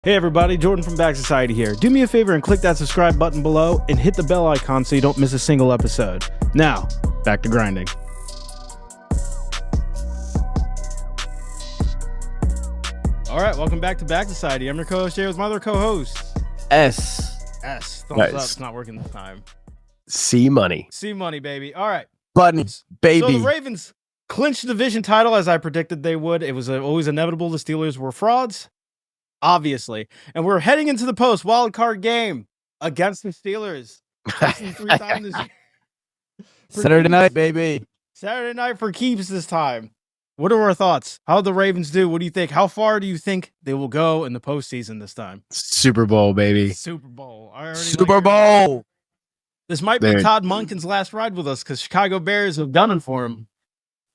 Hey everybody, Jordan from Back Society here. Do me a favor and click that subscribe button below and hit the bell icon so you don't miss a single episode. Now, back to grinding. All right, welcome back to Back Society. I'm your co-host here with my other co-host. S. Thumbs Nice. up. It's not working this time. C money. C money, baby. All right. Buttons, baby. So the Ravens clinched the division title as I predicted they would. It was always inevitable the Steelers were frauds. Obviously. And we're heading into the post wild card game against the Steelers. Saturday night, baby. Saturday night for keeps this time. What are our thoughts? How did the Ravens do? What do you think? How far do you think they will go in the postseason this time? Super Bowl, baby. Super Bowl. Super Bowl. This might be Todd Monken's last ride with us because Chicago Bears have done it for him.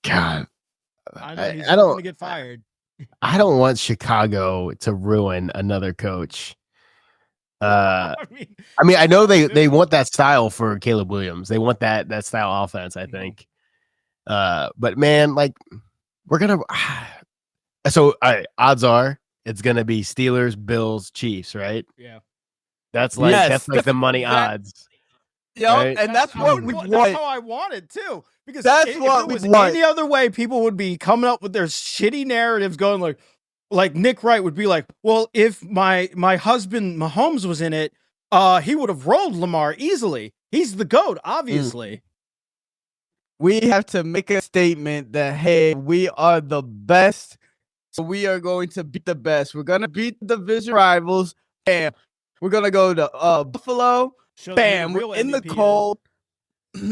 God. I know he's I going to get fired. I don't want Chicago to ruin another coach. I know they want that style for Caleb Williams. They want that style offense, I think. But man, like we're gonna. So odds are it's gonna be Steelers, Bills, Chiefs, right? Yeah, that's like the money odds. Yeah, right? And that's what we want. That's how I want it too. Because that's if what it was we want. Any other way, people would be coming up with their shitty narratives, going like Nick Wright would be like, "Well, if my husband Mahomes was in it, he would have rolled Lamar easily. He's the GOAT, obviously." We have to make a statement that hey, we are the best, so we are going to beat the best. We're gonna beat the division rivals. Bam. We're gonna go to Buffalo. Bam. We're in the cold.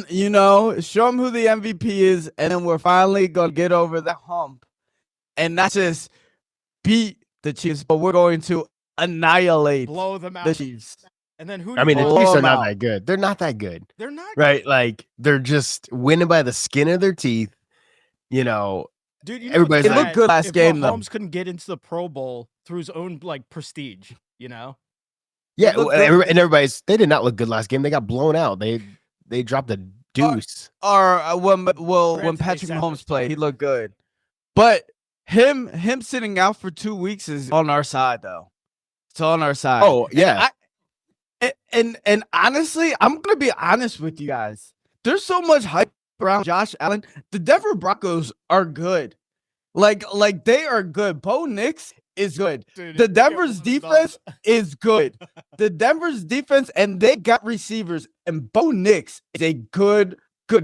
You know, show them who the MVP is, and then we're finally gonna get over the hump, and not just beat the Chiefs, but we're going to blow them out. The Chiefs. And then the Chiefs are not that good. They're not that good. They're not right. Like they're just winning by the skin of their teeth. You know, dude. Everybody's it looked good last game. Mahomes couldn't get into the Pro Bowl through his own prestige. You know. Yeah, and they did not look good last game. They got blown out. They dropped a deuce. When Patrick Mahomes played, he looked good. But him sitting out for 2 weeks is on our side, though. It's on our side. Oh, yeah. And honestly, I'm going to be honest with you guys. There's so much hype around Josh Allen. The Denver Broncos are good. Like they are good. Bo Nix is good. Dude, the Denver's defense is good. The Denver's defense, and they got receivers, and Bo Nix is a good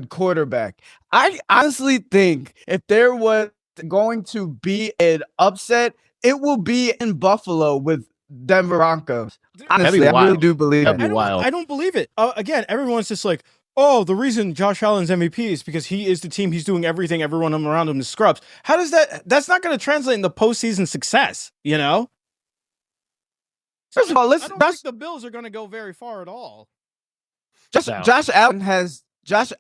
quarterback. I honestly think if there was going to be an upset, it will be in Buffalo with Denver Broncos. Honestly, I really do believe it. I don't believe it. Again, everyone's just like, oh, the reason Josh Allen's MVP is because he is the team. He's doing everything. Everyone around him is scrubs. How does that's not going to translate into postseason success, you know? First of all, I don't think the Bills are going to go very far at all. Josh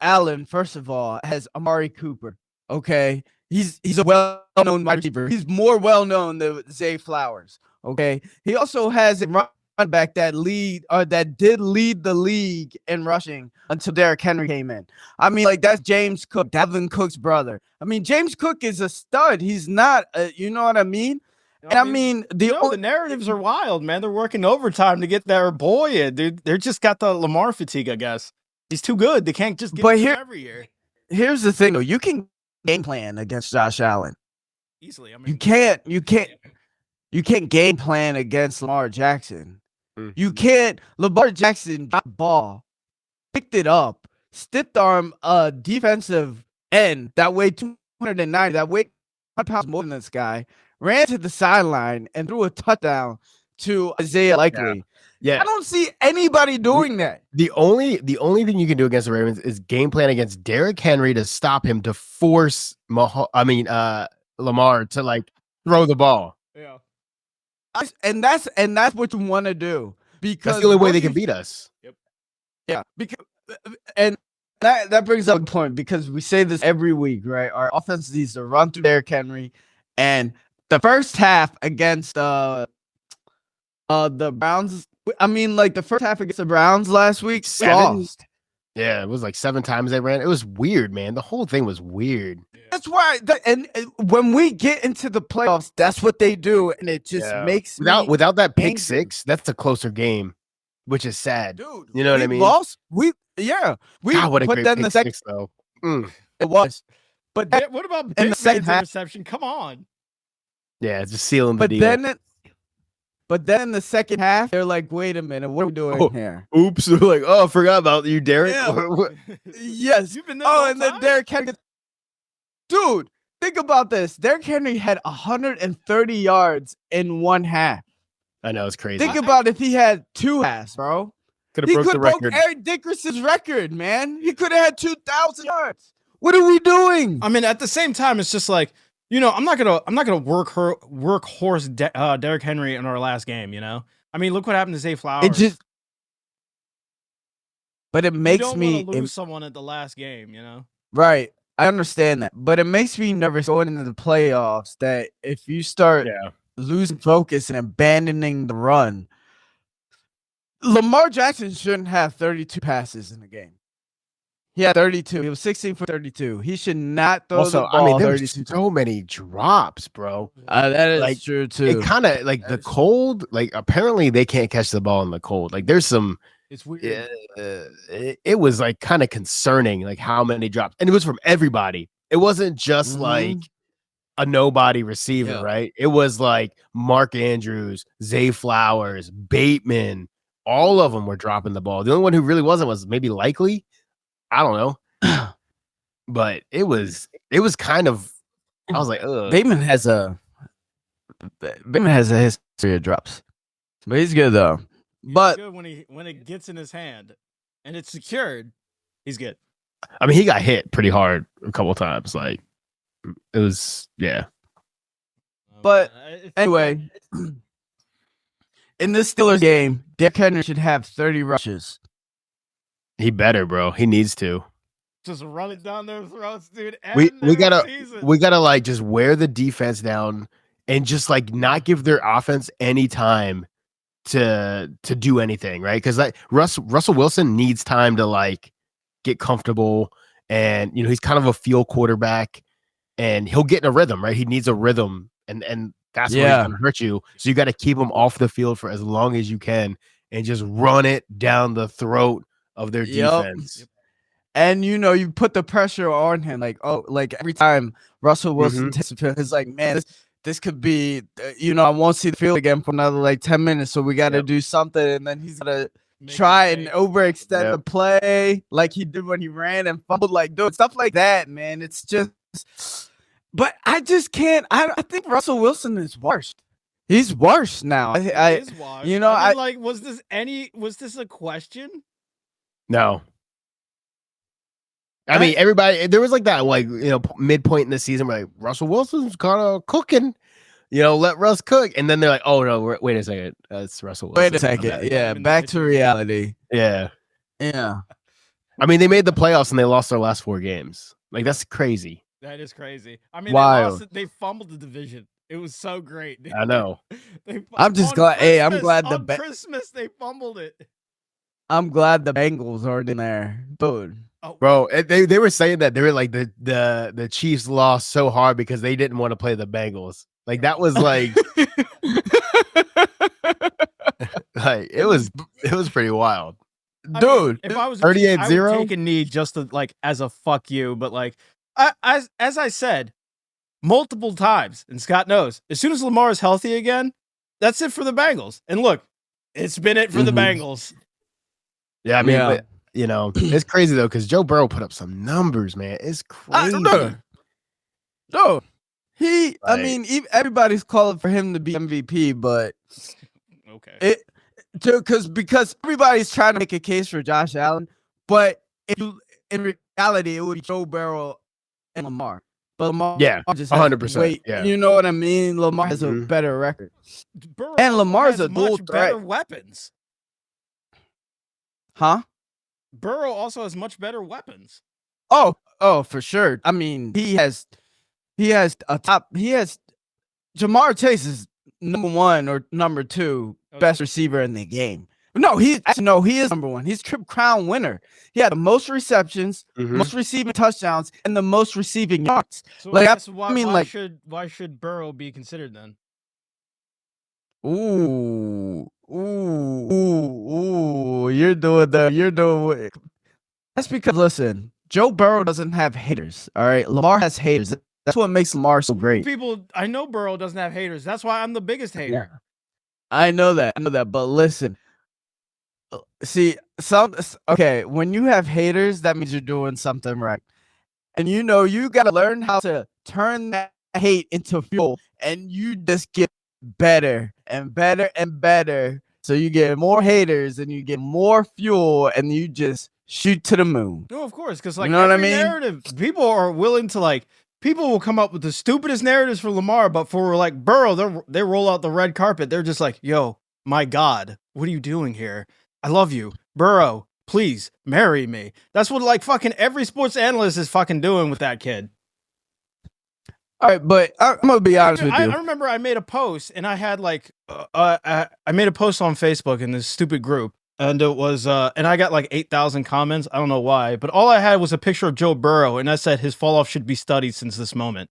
Allen, first of all, has Amari Cooper. Okay. He's a well-known wide receiver. He's more well-known than Zay Flowers. Okay. He also has a running back that did lead the league in rushing until Derrick Henry came in. I mean, like that's James Cook, Dalvin Cook's brother. I mean, James Cook is a stud. He's not, you know what I mean? And I mean, the narratives are wild, man. They're working overtime to get their boy in, dude. They're just got the Lamar fatigue, I guess. He's too good. They can't just get him every year. Here's the thing, though. You can game plan against Josh Allen easily. I mean, you can't game plan against Lamar Jackson. You can't. Lamar Jackson dropped the ball, picked it up, stiff arm a defensive end that weighed 290, that weighed 100 pounds more than this guy, ran to the sideline and threw a touchdown to Isaiah Likely. Yeah. I don't see anybody doing that. The only thing you can do against the Ravens is game plan against Derrick Henry to stop him to force Lamar to like throw the ball. Yeah. And that's what you want to do because that's the only way they can beat us. Yep. Yeah, because and that brings up a point because we say this every week, right? Our offense needs to run through Derrick Henry, and the first half against the Browns. I mean, like the first half against the Browns last week, lost. Yeah, it was like 7 times they ran. It was weird, man. The whole thing was weird. That's why. And when we get into the playoffs, that's what they do, and it just Yeah. makes Without that pick angry. 6, that's a closer game, which is sad. dude. You know what I we mean? Lost. God, what a but great then pick the second 6, though. Mm. it was, but then, What about in Big the second Man's half- interception? Come on. Yeah, just sealing the but deal. then in the second half, they're like, "Wait a minute, what are we doing Oh. here?" Oops, we're like, oh, I forgot about you, Derek. Yeah. Yes. You've been there the whole and then time? Derrick Henry. Dude, think about this. Derrick Henry had 130 yards in one half. I know, it's crazy. Think about if he had 2 halves, bro. Could He have broke could the have broke record. Eric Dickerson's record, man. He could have had 2,000 yards. What are we doing? I mean, at the same time, it's just like, I'm not gonna workhorse Derrick Henry in our last game. I mean, look what happened to Zay Flowers. But it You makes don't me wanna lose someone at the last game. right. I understand that, but it makes me nervous going into the playoffs. That if you start losing focus and abandoning the run, Lamar Jackson shouldn't have 32 passes in the game. He had 32. He was 16 for 32. He should not throw the ball. I mean, there were 32 so many drops, bro. that is like, true too. It kind of like the cold. Like apparently they can't catch the ball in the cold. Like there's some. It's weird. It was like kind of concerning, like how many drops, and it was from everybody. It wasn't just like a nobody receiver, right? It was like Mark Andrews, Zay Flowers, Bateman. All of them were dropping the ball. The only one who really wasn't was maybe Likely. I don't know, but it was kind of. I was like, ugh. Bateman has a history of drops, but he's good though. He's good when it gets in his hand and it's secured, he's good. I mean, he got hit pretty hard a couple times. Like it was, yeah. But anyway, in this Steelers game, Derrick Henry should have 30 rushes. He better, bro. He needs to. Just run it down their throats, dude. We gotta like just wear the defense down and just like not give their offense any time to do anything, right? Because like Russell Wilson needs time to like get comfortable, and he's kind of a feel quarterback, and he'll get in a rhythm, right? He needs a rhythm, and that's where he's gonna hurt you. So you got to keep him off the field for as long as you can, and just run it down the throat of their defense. And you put the pressure on him, like every time Russell Wilson takes a field, it's like, man, this could be, I won't see the field again for another like 10 minutes, so we got to do something, and then he's gonna try and overextend the play like he did when he ran and fumbled, like dude, stuff like that, man. It's just, but I just can't. I think Russell Wilson is worse. He's worse now. He is worse. Was this a question? No. I mean, everybody, there was like that, like, midpoint in the season where like, Russell Wilson's kind of cooking, let Russ cook. And then they're like, oh, no, wait a second. It's Russell Wilson. Wait a second. Yeah, back to reality. Yeah. Yeah. I mean, they made the playoffs and they lost their last 4 games. Like, that's crazy. That is crazy. I mean, they fumbled the division. It was so great. Dude. I know. I'm just glad. Hey, I'm glad on Christmas they fumbled it. I'm glad the Bengals aren't in there, dude. Oh. Bro, they were saying that they were like the Chiefs lost so hard because they didn't want to play the Bengals. Like that was like, like it was pretty wild, dude. If I was 38-0, I would take a knee just to like as a fuck you. But like, as I said multiple times, and Scott knows, as soon as Lamar is healthy again, that's it for the Bengals. And look, it's been it for the Bengals. Yeah, I mean. But, it's crazy though because Joe Burrow put up some numbers, man. It's crazy. No, I mean, everybody's calling for him to be MVP, but okay, because everybody's trying to make a case for Josh Allen, but in reality, it would be Joe Burrow and Lamar. But Lamar, just 100%. Yeah, you know what I mean. Lamar has a better record, and Lamar's a dual threat. Better weapons, huh? Burrow also has much better weapons. Oh, for sure. I mean, he has Jamar Chase is number 1 or number 2 best receiver in the game. No, he is number one. He's Triple Crown winner. He had the most receptions, most receiving touchdowns, and the most receiving yards. So Like, why should Burrow be considered then? Ooh, you're doing. That's because listen, Joe Burrow doesn't have haters. All right, Lamar has haters. That's what makes Lamar so great. I know Burrow doesn't have haters. That's why I'm the biggest hater. Yeah. I know that. But listen, see, when you have haters, that means you're doing something right. And you got to learn how to turn that hate into fuel, and you just get better and better and better. So you get more haters and you get more fuel, and you just shoot to the moon. No, of course, because like You know what I mean? narrative, people are willing to people will come up with the stupidest narratives for Lamar, but for like Burrow, they roll out the red carpet. They're just like, yo, my God, what are you doing here? I love you, Burrow. Please marry me. That's what like fucking every sports analyst is fucking doing with that kid. All right, but I'm gonna be honest with you. I remember I made a post and I had like I made a post on Facebook in this stupid group, and it was and I got like 8,000 comments. I don't know why, but all I had was a picture of Joe Burrow, and I said his fall off should be studied since this moment.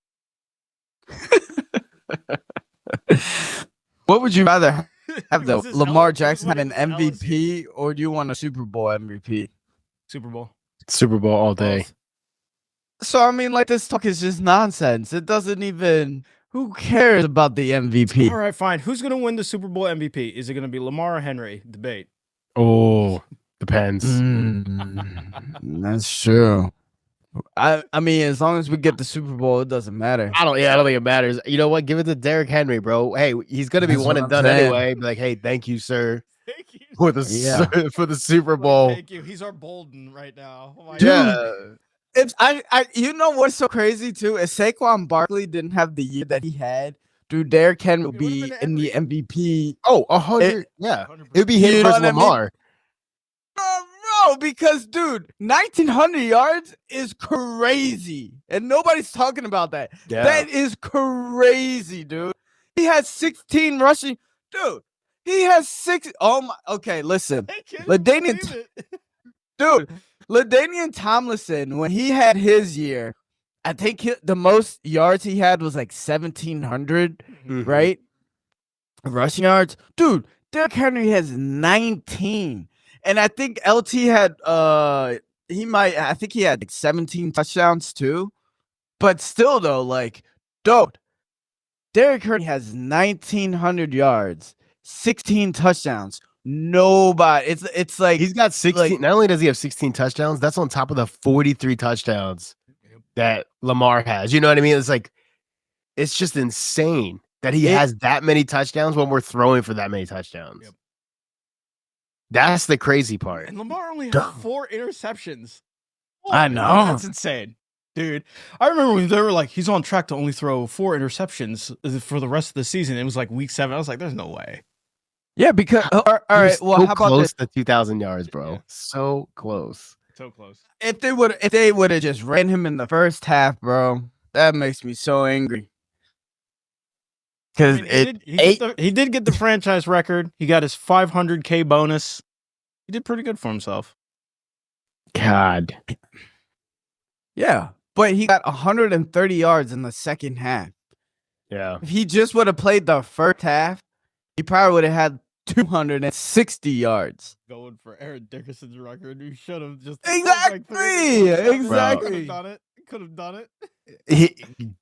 What would you rather have, though? Lamar Jackson have an MVP, or do you want a Super Bowl MVP? Super Bowl all day. So I mean, like, this talk is just nonsense. It doesn't even. Who cares about the MVP? All right, fine. Who's gonna win the Super Bowl MVP? Is it gonna be Lamar or Henry? Debate. Oh, depends. That's true. I mean, as long as we get the Super Bowl, it doesn't matter. I don't think it matters. You know what? Give it to Derrick Henry, bro. Hey, he's gonna be one and done anyway. Be like, hey, thank you, sir. Thank you for the Super Bowl. Thank you. He's our Bolden right now. Oh my God. It's you know what's so crazy too is Saquon Barkley didn't have the year that he had. Dude, Derrick Henry would be in the MVP. Oh, 100. Yeah, 100%. It'd be him versus Lamar. Bro, because dude, 1,900 yards is crazy, and nobody's talking about that. Yeah. That is crazy, dude. He has 16 rushing. Dude, he has 6. Oh my. Okay, listen, LaDainian Tomlinson, when he had his year, I think the most yards he had was like 1,700, right? Rushing yards. Dude, Derrick Henry has 19. And I think LT had I think he had like 17 touchdowns too. But still though, like, dude, Derrick Henry has 1,900 yards, 16 touchdowns. Nobody. It's like he's got 16. Like, not only does he have 16 touchdowns, that's on top of the 43 touchdowns that Lamar has. You know what I mean? It's like, it's just insane that he has that many touchdowns when we're throwing for that many touchdowns. Yep. That's the crazy part. And Lamar only had 4 interceptions. Oh, I know. That's insane. Dude, I remember when they were like, he's on track to only throw 4 interceptions for the rest of the season. It was like week 7. I was like, there's no way. Yeah, because all right. Well, how about close to 2,000 yards, bro? Yeah. So close. So close. If they would have just ran him in the first half, bro, that makes me so angry. Because he did get the franchise record. He got his 500K bonus. He did pretty good for himself. God. Yeah, but he got 130 yards in the second half. Yeah. If he just would have played the first half, he probably would have had 260 yards. Going for Aaron Dickerson's record. You should have just exactly. Could have done it.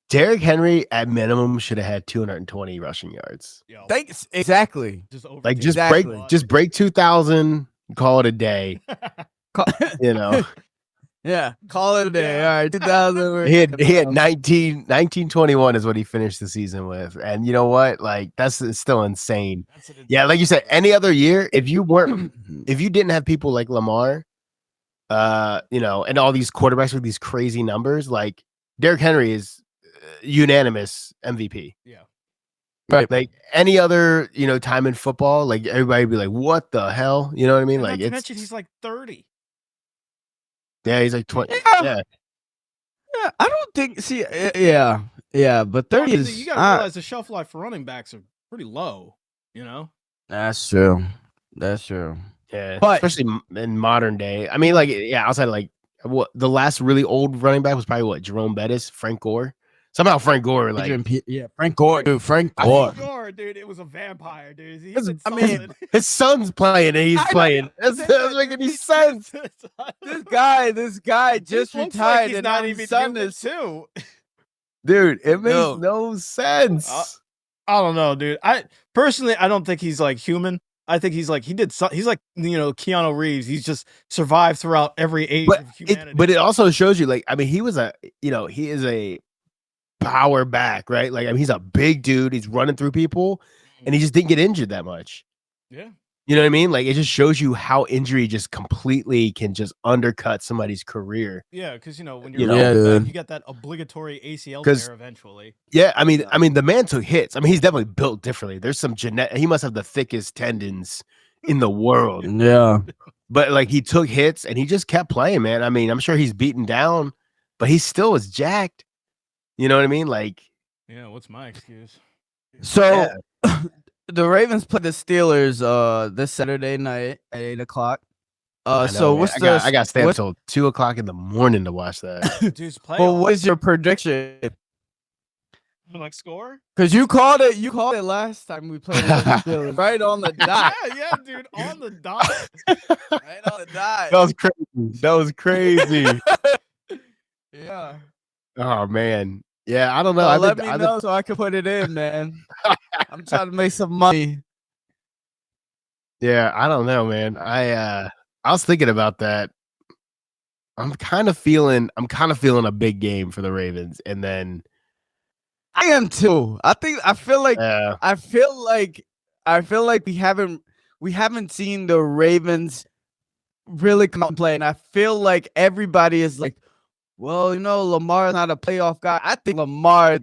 Derrick Henry at minimum should have had 220 rushing yards. Thanks. Exactly. Just break 2,000. Call it a day. You know. Yeah, call it a day. All right, 2,000. He had 1921 is what he finished the season with, and you know what? Like that's still insane. Yeah, like you said, any other year, if you didn't have people like Lamar, you know, and all these quarterbacks with these crazy numbers, like Derrick Henry is unanimous MVP. Yeah, right. Like any other, you know, time in football, like everybody would be like, "What the hell?" You know what I mean? And like, not to mention he's like 30. Yeah, he's like 20. Yeah. I don't think. See, yeah, but 30 is. You gotta realize the shelf life for running backs are pretty low. You know. That's true. That's true. Yeah, But- especially in modern day. I mean, like, yeah, outside of, like, what the last really old running back was probably what, Jerome Bettis, Frank Gore. Somehow Frank Gore, like, Frank Gore, dude. Frank Gore. Gore, dude, it was a vampire, dude. He's His- been I mean, solid. his son's playing and he's I know. playing. That doesn't make any sense. This guy just He looks retired, like he's and not now even his son human, is. too. Dude, it makes No. no sense. I don't know, dude. I don't think he's like human. I think he's like he's like, you know, Keanu Reeves. He's just survived throughout every age of humanity. But it also shows you, like, I mean, he is a power back, right? Like, I mean, he's a big dude. He's running through people, and he just didn't get injured that much. Yeah. You know what I mean? Like, it just shows you how injury just completely can just undercut somebody's career. Yeah, because, you know, when You you're know, dude. you get that obligatory ACL 'Cause- tear eventually. Yeah, I mean, the man took hits. I mean, he's definitely built differently. There's some genetic. He must have the thickest tendons in the world. Yeah. But, like, he took hits and he just kept playing, man. I mean, I'm sure he's beaten down, but he still was jacked. You know what I mean? Like, Yeah, what's my excuse? So the Ravens play the Steelers this Saturday night at 8:00. I So know, man. what's I got to stay up what's- till 2:00 in the morning to watch that. Dude's playoffs. well, what's your prediction? Like score? Because you called it last time we played against the Steelers, right on the dot. Yeah, dude, on the dot. Right on the dot. That was crazy. That was crazy. Yeah. Oh man. Yeah, I don't know. Well, I've let been- me I've been- know so I can put it in, man. I'm trying to make some money. Yeah, I don't know, man. I was thinking about that. I'm kind of feeling a big game for the Ravens, and then I am too. I feel like we haven't seen the Ravens really come out and play, and I feel like everybody is like, well, you know, Lamar's not a playoff guy. I think Lamar.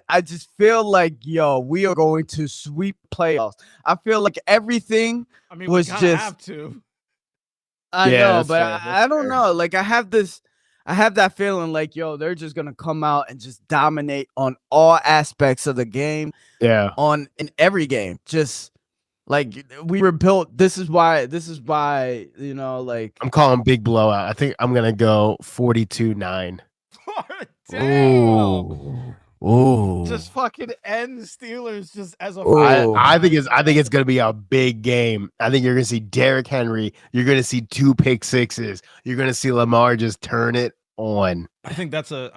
I just feel like, yo, we are going to sweep playoffs. I feel like everything. I mean, Was we kinda just- have to. I Yeah, know, that's but fair, I that's don't fair. know. Like I have that feeling like, yo, they're just gonna come out and just dominate on all aspects of the game, yeah, in every game. Just like we were built. This is why, you know, like I'm calling big blowout. I think I'm gonna go 42-9. Damn. ooh. Just fucking end the Steelers just as a Oh. I think it's gonna be a big game. I think you're gonna see Derrick Henry. You're gonna see 2 pick sixes. You're gonna see Lamar just turn it on. I think that's a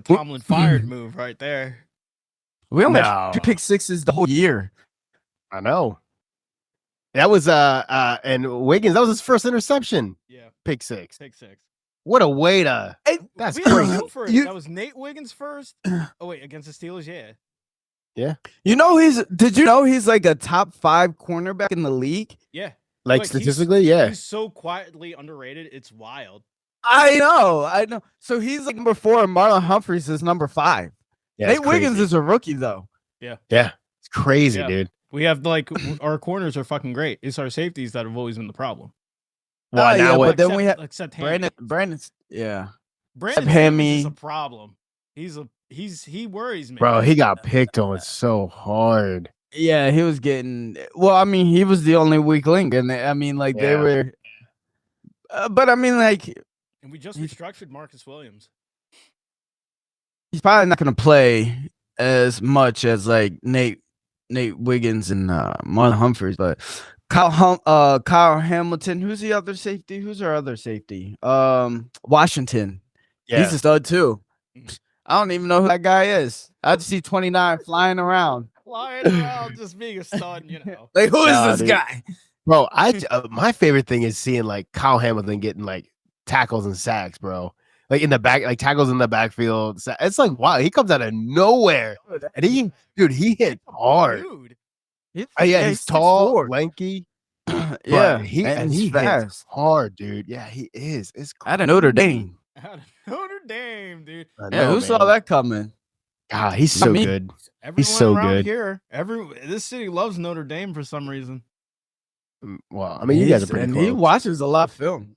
Tomlin fired move right there. We only No. had 2 pick sixes the whole year. I know. That was and Wiggins. That was his first interception. Yeah, Pick six. pick six. What a way to. That's We had crazy. him first. You- That was Nate Wiggins first. Oh wait, against the Steelers, yeah. You know did you know he's like a top 5 cornerback in the league? Yeah. Like he's- statistically, yeah. He's so quietly underrated. It's wild. I know. So he's like number 4, and Marlon Humphreys is number 5. Yeah, Nate it's Wiggins crazy. is a rookie though. Yeah, it's crazy, Yeah. dude. We have like our corners are fucking great. It's our safeties that have always been the problem. Well, now yeah, what? but then we have except Hammy. Brandon's yeah. Brandon Hammy. is a problem. He worries me. Bro, he got picked on so hard. Yeah, he was getting. Well, I mean, he was the only weak link, and I mean, like they Yeah. were. But I mean, like And we just restructured Marcus Williams. he's probably not going to play as much as like Nate Wiggins and Marlon Humphreys, but Kyle Hamilton. Who's the other safety? Who's our other safety? Washington. Yeah, He's a stud too. I don't even know who that guy is. I just see 29 flying around. Flying around, just being a stud, you know. Like, who is Nah, this dude. guy? bro. My favorite thing is seeing like Kyle Hamilton getting like tackles and sacks, bro. Like in the back, like tackles in the backfield. It's like wow, he comes out of nowhere, and he hit hard. Dude. He's tall, lanky. Yeah, but he and he he's hits fast. hard, dude. Yeah, he is. It's Out of Notre Dame. Out of Notre Dame, dude. I Yeah, know, who saw man. that coming? God, he's so me. good. Everyone so around good. here, this city loves Notre Dame for some reason. Well, I mean, you guys are pretty and close. he watches a lot of film.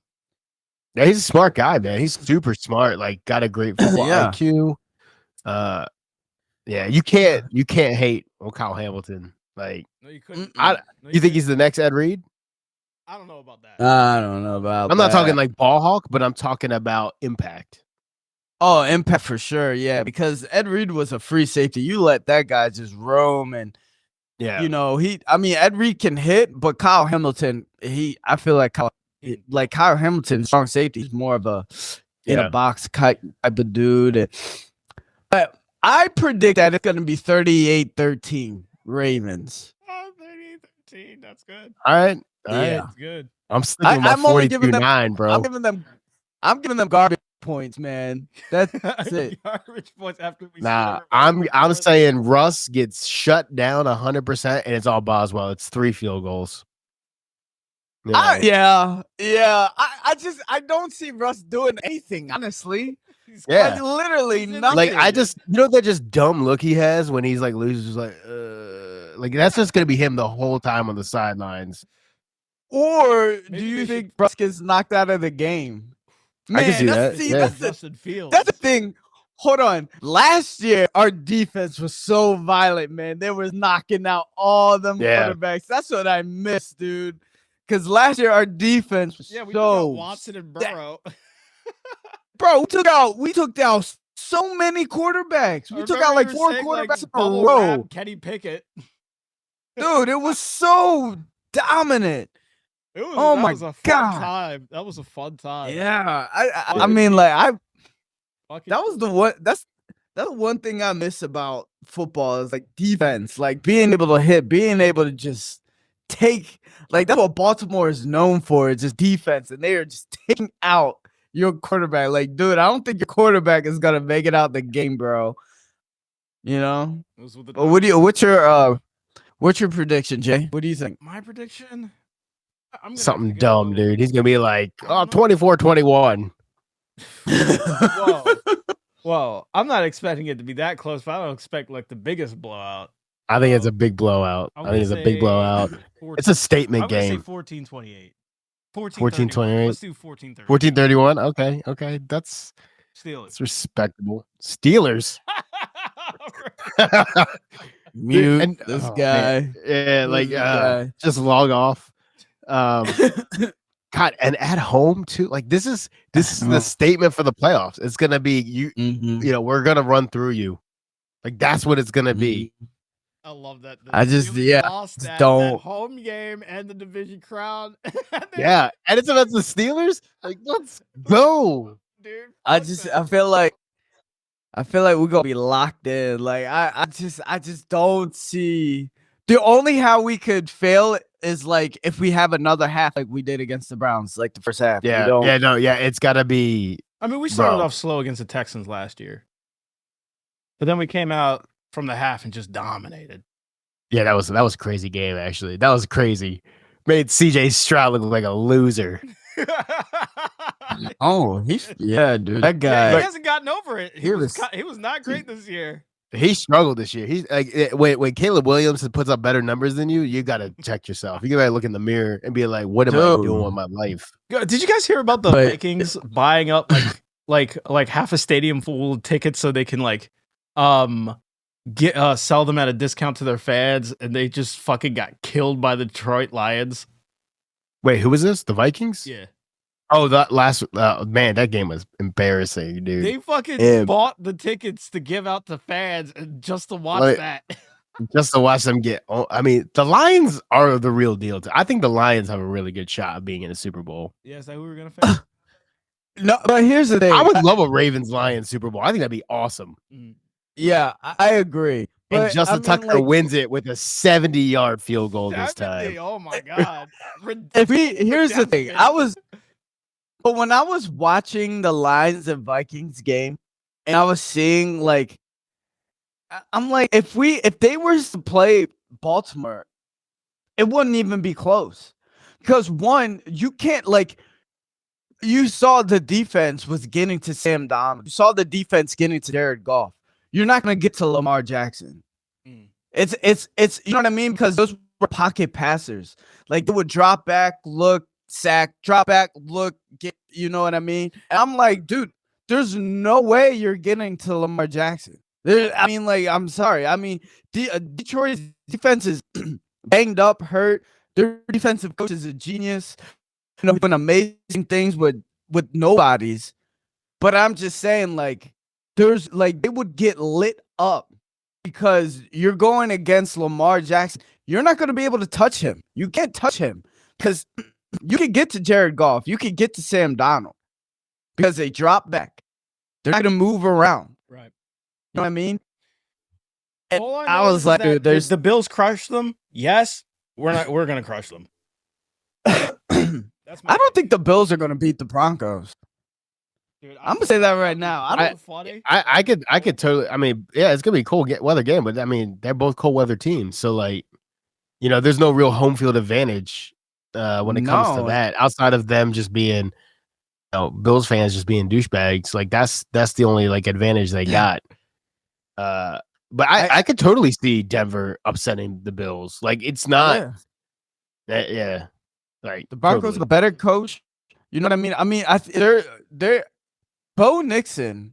Yeah, he's a smart guy, man. He's super smart. Like, got a great football Yeah. IQ. Yeah, you can't hate on Kyle Hamilton. Like, No, you couldn't. Mm-mm. No, you think couldn't. he's the next Ed Reed? I don't know about that. I don't know about. I'm not talking like ball hawk, but I'm talking about impact. Oh, impact for sure. Yeah, because Ed Reed was a free safety. You let that guy just roam, and Yeah, you know Ed Reed can hit, but Kyle Hamilton, I feel like Kyle Hamilton, strong safety, is more of a in a box type of dude. But I predict that it's going to be 38-13 Ravens. 38-13. That's good. all right. That's good. I'm sticking with my I'm only giving them 42-9, bro. I'm giving them garbage points, man. That's it. Garbage points after we. Nah, I'm saying Russ gets shut down 100%, and it's all Boswell. It's 3 field goals. You know? I don't see Russ doing anything, honestly. Yeah. Like, literally nothing. Like that just dumb look he has when he's like loses, like that's just gonna be him the whole time on the sidelines. Or do you think Russ gets knocked out of the game? Man, I can see that. That's the thing. Hold on. Last year, our defense was so violent, man. They was knocking out all them quarterbacks. That's what I miss, dude. Because last year, our defense was we took out Watson and Burrow. Bro, we took down so many quarterbacks. We took out like 4 quarterbacks in a row. Kenny Pickett. Dude, it was so dominant. That was a fun time. That was a fun time. Yeah. I mean, like, that was the one. That's one thing I miss about football is like defense, like being able to hit, being able to just take, like that's what Baltimore is known for, is just defense, and they are just taking out your quarterback. Like, dude, I don't think your quarterback is gonna make it out the game, bro. You know. What's your prediction, Jay? What do you think? My prediction? Something dumb, dude. He's gonna be like, 24-21. Whoa. I'm not expecting it to be that close, but I don't expect like the biggest blowout. I think it's a big blowout. It's a big blowout. It's a statement game. I'm gonna say 14-28. 14-28. Let's do 14-30. 14-31. Okay. That's respectable. Steelers. Mute and, this guy. Man. Yeah, like just log off. God, and at home too. Like this is the statement for the playoffs. It's gonna be you. You know, we're gonna run through you. Like that's what it's gonna be. I love that. I just lost that home game and the division crown. Yeah, and it's about the Steelers. Like let's go, dude. I feel like we're gonna be locked in. Like I just don't see. The only how we could fail is like if we have another half like we did against the Browns, like the first half. It's gotta be. I mean, we started off slow against the Texans last year, but then we came out from the half and just dominated. Yeah, that was a crazy game. Actually, that was crazy. Made CJ Stroud look like a loser. Dude, that guy. He hasn't gotten over it. He was not great this year. He struggled this year. He's like when Caleb Williams puts up better numbers than you, you gotta check yourself. You gotta look in the mirror and be like, "What am I doing with my life?" Did you guys hear about the Vikings buying up like half a stadium full of tickets so they can sell them at a discount to their fans, and they just fucking got killed by the Detroit Lions? Wait, who was this? The Vikings? Yeah. Oh, that last man, that game was embarrassing, dude. They fucking bought the tickets to give out to fans and just to watch that. Just to watch them get. I mean, the Lions are the real deal. I think the Lions have a really good shot of being in a Super Bowl. Yeah, is that who we're gonna face? No, but here's the thing. I would love a Ravens Lions Super Bowl. I think that'd be awesome. Yeah, I agree. And Justin Tucker wins it with a 70-yard field goal this time. Oh my god! Here's the thing. But when I was watching the Lions and Vikings game, and I was seeing I'm like, if they were to play Baltimore, it wouldn't even be close. Because one, you can't you saw the defense was getting to Sam Donald. You saw the defense getting to Jared Goff. You're not gonna get to Lamar Jackson. It's you know what I mean? Because those were pocket passers. Like they would drop back, look, sack, drop back, look, get, you know what I mean? And I'm like, dude, there's no way you're getting to Lamar Jackson. I'm sorry. I mean, Detroit's defense is banged up, hurt. Their defensive coach is a genius. He's doing amazing things with nobodies. But I'm just saying, like, there's like they would get lit up because you're going against Lamar Jackson. You're not going to be able to touch him. You can't touch him because you can get to Jared Goff. You can get to Sam Donald because they drop back. They're not going to move around. Right. You know what I mean? And All I know was is like, that dude, there's the Bills crush them. Yes, we're gonna crush them. I don't think the Bills are going to beat the Broncos. Dude, I'm gonna say that right now. I could totally. I mean, yeah, it's gonna be a cold weather game, but I mean, they're both cold weather teams, so like, you know, there's no real home field advantage when it comes to that. Outside of them just being, you know, Bills fans just being douchebags, like that's the only like advantage they got. But I could totally see Denver upsetting the Bills. Like it's not, like the Broncos are a better coach. You know what I mean? I mean, they're Bo Nixon.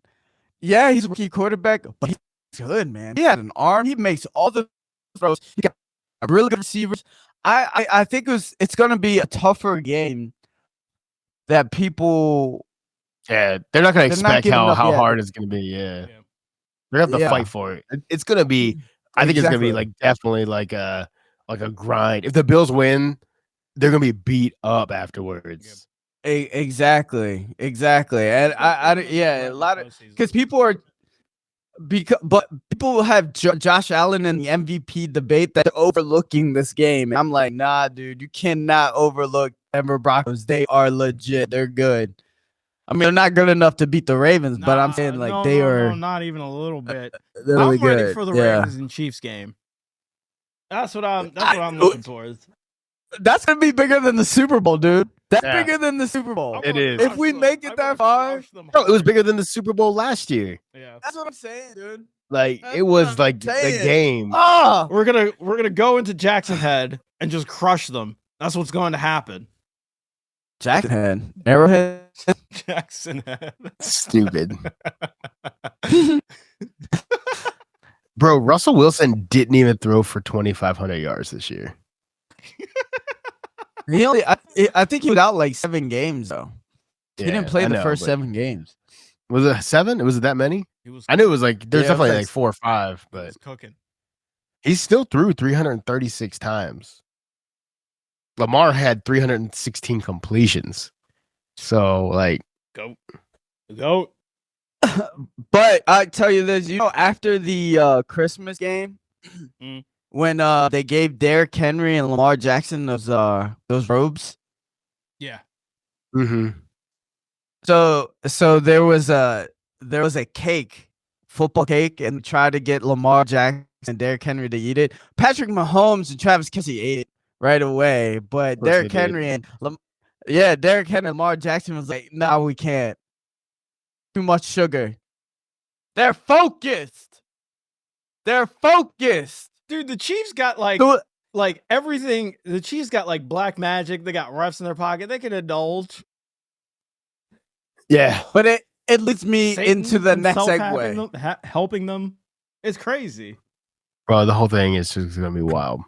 Yeah, he's a rookie quarterback, but he's good, man. He had an arm. He makes all the throws. He got really good receivers. I think it's gonna be a tougher game that people. Yeah, they're not gonna expect how hard it's gonna be. Yeah. They're gonna have to fight for it. It's gonna be. I think it's gonna be like definitely like a grind. If the Bills win, they're gonna be beat up afterwards. Exactly, and a lot of because people are but people have Josh Allen in the MVP debate that they're overlooking this game. And I'm like, nah, dude, you cannot overlook Denver Broncos. They are legit. They're good. I mean, they're not good enough to beat the Ravens, but I'm saying like they are not even a little bit. I'm ready for the Ravens and Chiefs game. That's what I'm looking towards. That's gonna be bigger than the Super Bowl, dude. That's bigger than the Super Bowl. It is. If we make it that far, bro, it was bigger than the Super Bowl last year. Yeah, that's what I'm saying, dude. Like it was like the game. We're gonna go into Jackson Head and just crush them. That's what's going to happen. Jackson Head, Arrowhead, Jackson Head. Stupid. Bro, Russell Wilson didn't even throw for 2,500 yards this year. I think he was out like 7 games though. He didn't play the first 7 games. Was it 7? Was it that many? I knew it was like there's definitely like 4 or 5, but cooking. He still threw 336 times. Lamar had 316 completions. So like go. But I tell you this, you know, after the Christmas game, when they gave Derrick Henry and Lamar Jackson those robes. Yeah. Mm-hmm. So there was a cake, football cake, and tried to get Lamar Jackson and Derrick Henry to eat it. Patrick Mahomes and Travis Kelce ate it right away, but Derrick Henry and Lamar Jackson was like, "No, we can't. Too much sugar." They're focused. Dude, the Chiefs got like everything. The Chiefs got like black magic. They got refs in their pocket. They can indulge. Yeah, but it leads me into the next segue. Helping them. It's crazy. Bro, the whole thing is just going to be wild.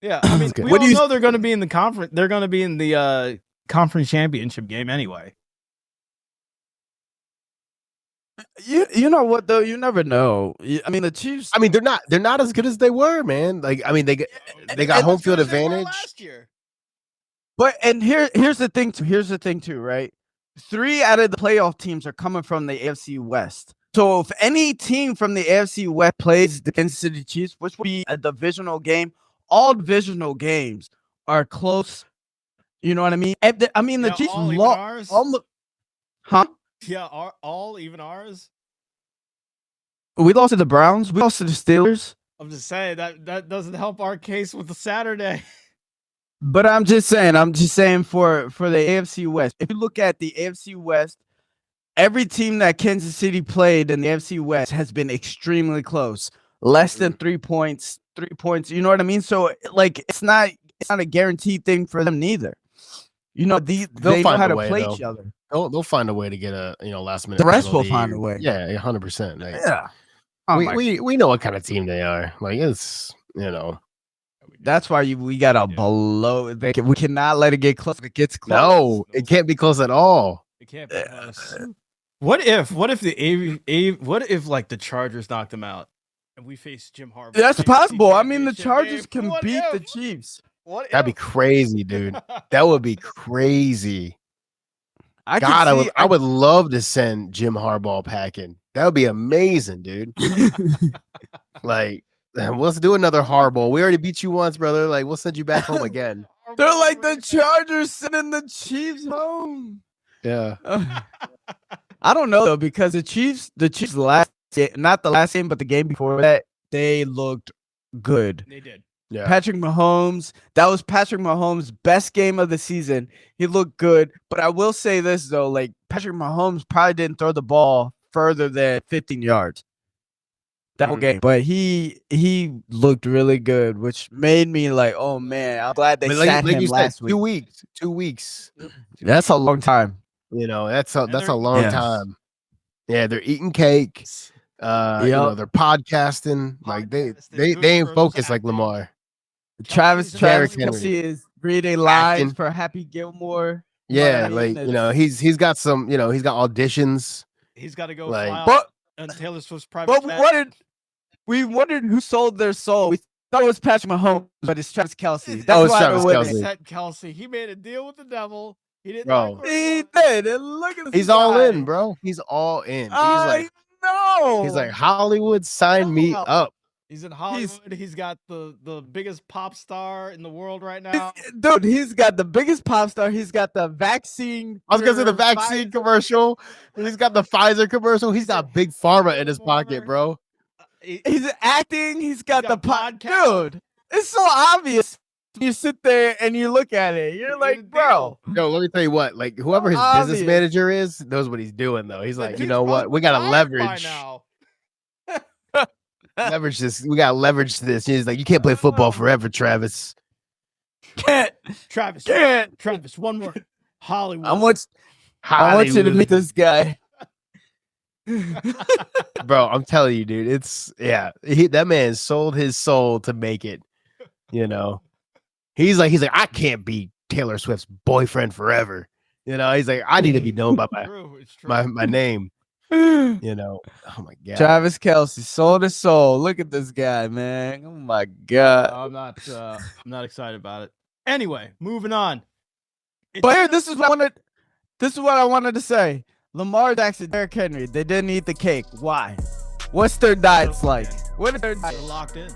Yeah, I mean, we all know they're going to be in the conference. They're going to be in the conference championship game anyway. You know what though? You never know. I mean, the Chiefs. I mean, they're not as good as they were, man. Like, I mean, they got home field advantage last year. But here's the thing too, right? 3 out of the playoff teams are coming from the AFC West. So if any team from the AFC West plays the Kansas City Chiefs, which will be a divisional game, all divisional games are close. You know what I mean? I mean, the Chiefs lost. Huh? Yeah, all even ours. We lost to the Browns. We lost to the Steelers. I'm just saying that doesn't help our case with the Saturday. But I'm just saying for the AFC West. If you look at the AFC West, every team that Kansas City played in the AFC West has been extremely close. Less than 3 points. 3 points. You know what I mean? So like it's not a guaranteed thing for them neither. You know, they know how to play each other. They'll find a way to get a last minute. The rest will find a way. Yeah, 100%. Like, yeah. We know what kind of team they are. Like it's That's why we gotta blow. We cannot let it get close. If it gets close. No, it can't be close at all. It can't be close. What if like the Chargers knocked them out and we face Jim Harbaugh? That's possible. I mean, the Championship Chargers game? can What beat the if? Chiefs. What That'd be if? crazy, dude. That would be crazy. I would love to send Jim Harbaugh packing. That would be amazing, dude. Like, let's do another Harbaugh. We already beat you once, brother. Like, we'll send you back home again. They're like the Chargers sending the Chiefs home. Yeah. I don't know though, because the Chiefs not the last game, but the game before that, they looked good. They did. Yeah. Patrick Mahomes, that was Patrick Mahomes' best game of the season. He looked good, but I will say this though, like Patrick Mahomes probably didn't throw the ball further than 15 yards that whole game, but he looked really good, which made me like, oh man, I'm glad they sat him last week. 2 weeks. 2 weeks. That's a long time. You know, that's a long Yeah. time. Yeah, they're eating cake. You know, they're podcasting. Like they ain't focused like Lamar. Travis Henry. Kelce is reading lines for Happy Gilmore. Yeah, like you know, he's got some. You know, he's got auditions. He's got to go Like, fly but on Taylor Swift's private but jet. we wondered who sold their soul. We thought it was Patrick Mahomes, but it's Travis Kelce. Oh, That's it's why Travis we're Kelce. winning. Said Kelsey. He made a deal with the devil. He didn't. Bro. He did. And look at this He's guy. all in, bro. He's all in. No. He's like Hollywood, sign me up. He's in Hollywood. He's got the biggest pop star in the world right now. Dude, he's got the biggest pop star. He's got the vaccine. I was gonna say the cure, vaccine commercial. He's got the Pfizer commercial. He's got big pharma in his pocket, bro. He's acting. He's got the podcast. Dude, it's so obvious. You sit there and you look at it. You're like, bro. Yo, let me tell you what. Like, whoever his business manager is knows what he's doing, though. He's like, you know what? We gotta leverage. Leverage this. We gotta leverage this. He's like, you can't play football forever, Travis. Travis, one more. Hollywood. I want you to meet this guy. Bro, I'm telling you, dude. It's that man sold his soul to make it. You know, he's like, I can't be Taylor Swift's boyfriend forever. You know, he's like, I need to be known by my name. You know, oh my god, Travis Kelce sold his soul. Look at this guy, man. Oh my god, I'm not excited about it. Anyway, moving on. But here, this is what I wanted to say. Lamar Jackson, Derrick Henry, they didn't eat the cake. Why? What's their diets like? What are their diets? They're locked in.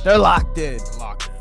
They're locked in. Locked in.